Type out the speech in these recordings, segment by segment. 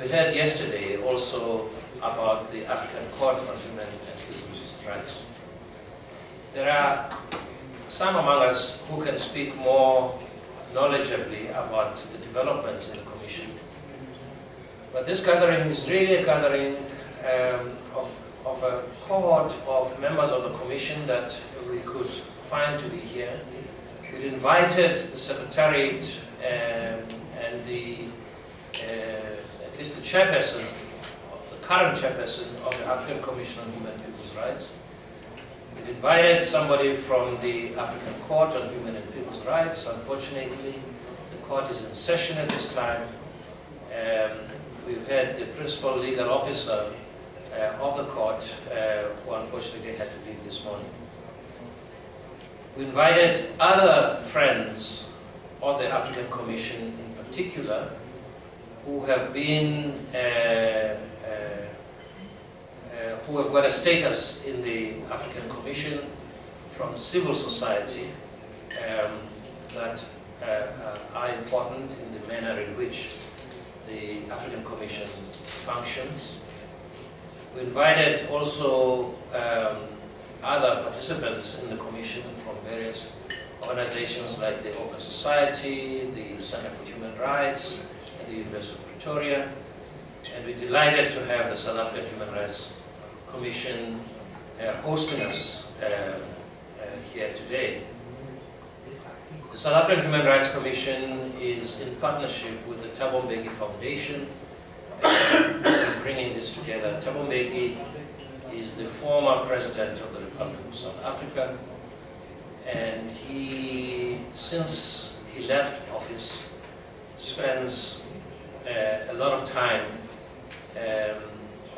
we heard yesterday also about the African Court on Human and People's Rights. There are some among us who can speak more knowledgeably about the developments in the Commission. But this gathering is really a gathering of a cohort of members of the Commission that we could find to be here. We invited the Secretariat and at least the Chairperson, the current Chairperson of the African Commission on Human and People's Rights. We invited somebody from the African Court on Human and People's Rights. Unfortunately, the court is in session at this time. We've had the principal legal officer of the court, who unfortunately had to leave this morning. We invited other friends of the African Commission in particular, who have been, who have got a status in the African Commission from civil society that are important in the manner in which the African Commission functions. We invited also other participants in the Commission from various organizations like the Open Society, the Center for Human Rights, and the University of Pretoria. And we're delighted to have the South African Human Rights Commission hosting us here today. The South African Human Rights Commission is in partnership with the Thabo Mbeki Foundation bringing this together. Thabo Mbeki is the former president of the Republic of South Africa, and he, since he left office, spends a lot of time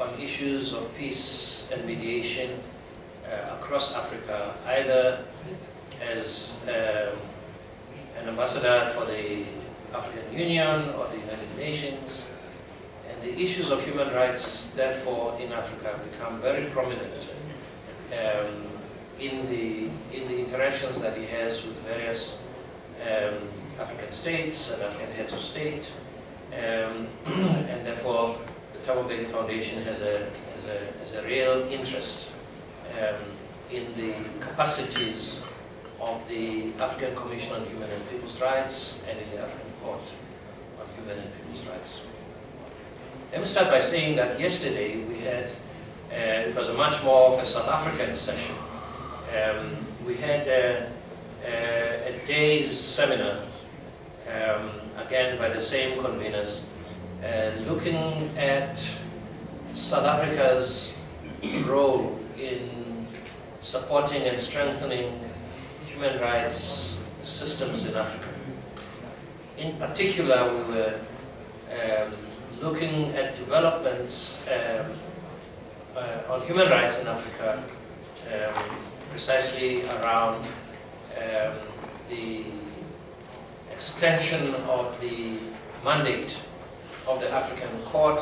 on issues of peace and mediation across Africa, either as an ambassador for the African Union or the United Nations. And the issues of human rights, therefore, in Africa become very prominent in the interactions that he has with various African states and African heads of state. And therefore, the Thabo Mbeki Foundation has a real interest in the capacities of the African Commission on Human and People's Rights and in the African Court on Human and People's Rights. Let me start by saying that yesterday we had, it was a much more of a South African session. We had a day's seminar, again by the same conveners, looking at South Africa's role in supporting and strengthening human rights systems in Africa. In particular, we were looking at developments on human rights in Africa, precisely around the extension of the mandate of the African Court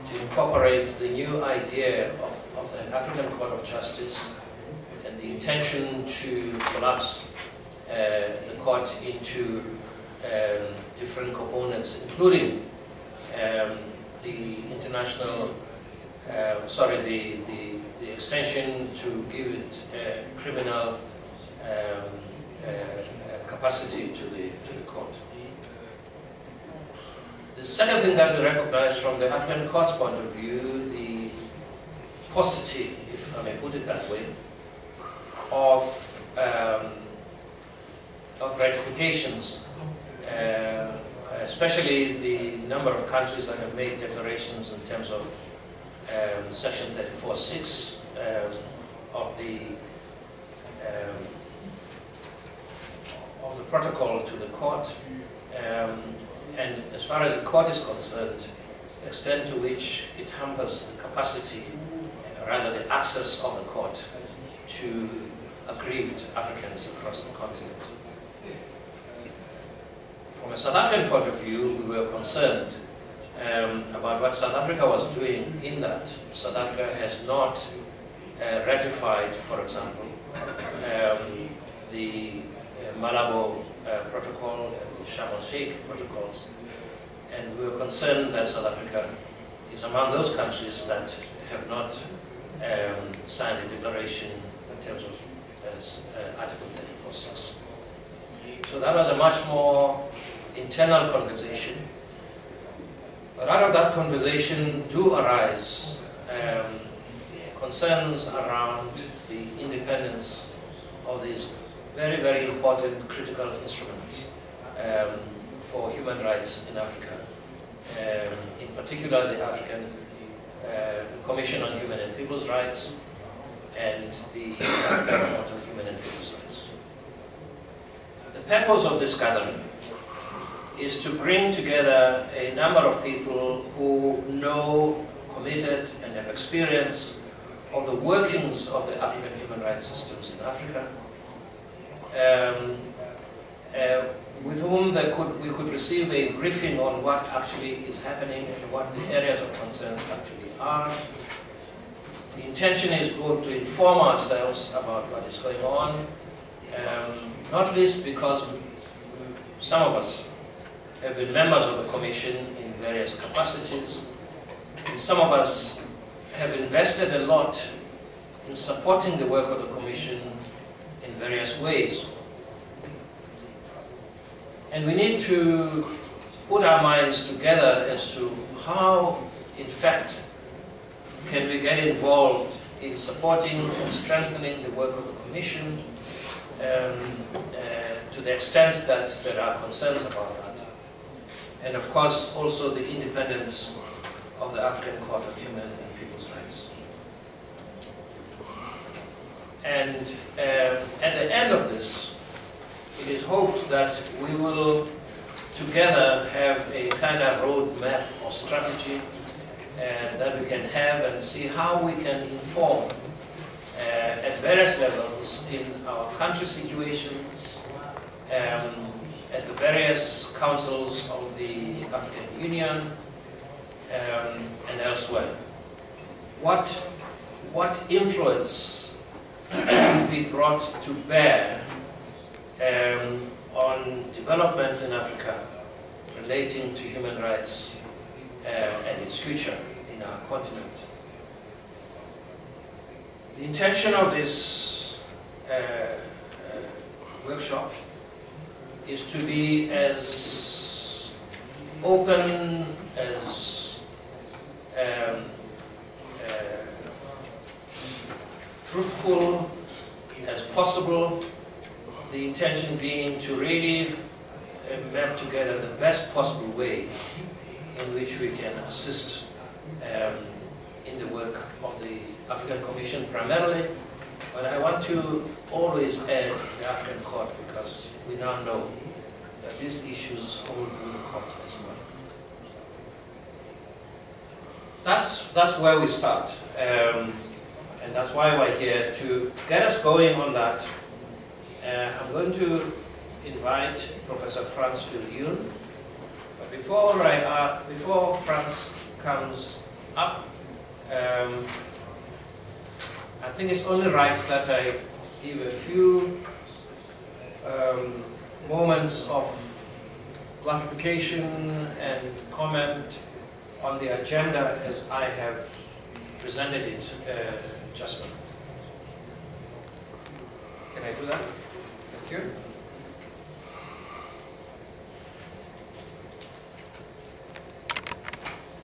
to incorporate the new idea of the African Court of Justice and the intention to collapse the court into different components, including the international, the extension to give it criminal capacity to the court. The second thing that we recognize from the African Court's point of view, the paucity, if I may put it that way, of ratifications, especially the number of countries that have made declarations in terms of Section 34.6 of the protocol to the court. And as far as the court is concerned, the extent to which it hampers the capacity, rather the access of the court to aggrieved Africans across the continent. From a South African point of view, we were concerned about what South Africa was doing in that. South Africa has not ratified, for example, the Malabo Protocol and the Sharm el-Sheikh protocols. And we are concerned that South Africa is among those countries that have not signed a declaration in terms of Article 34.6. So that was a much more internal conversation. But out of that conversation do arise concerns around the independence of these very, very important critical instruments for human rights in Africa. In particular, the African Commission on Human and People's Rights and the African Court on Human and People's Rights. The purpose of this gathering is to bring together a number of people who know, committed, and have experience of the workings of the African human rights systems in Africa, with whom we could receive a briefing on what actually is happening and what the areas of concerns actually are. The intention is both to inform ourselves about what is going on, not least because some of us have been members of the Commission in various capacities, and some of us have invested a lot in supporting the work of the Commission in various ways. And we need to put our minds together as to how, in fact, can we get involved in supporting and strengthening the work of the Commission to the extent that there are concerns about that. And of course, also the independence of the African Court of Human and People's Rights. And at the end of this, it is hoped that we will together have a kind of roadmap or strategy that we can have and see how we can inform at various levels in our country situations, at the various councils of the African Union, and elsewhere. What influence be brought to bear on developments in Africa relating to human rights and its future in our continent. The intention of this workshop is to be as open, as truthful as possible, the intention being to really map together the best possible way in which we can assist in the work of the African Commission primarily, but I want to always add the African Court because we now know that these issues hold through the court as well. That's where we start, and that's why we're here to get us going on that. I'm going to invite Professor Frans Viljoen, but before Frans comes up, I think it's only right that I give a few moments of clarification and comment on the agenda as I have presented it just now. Can I do that? Thank you.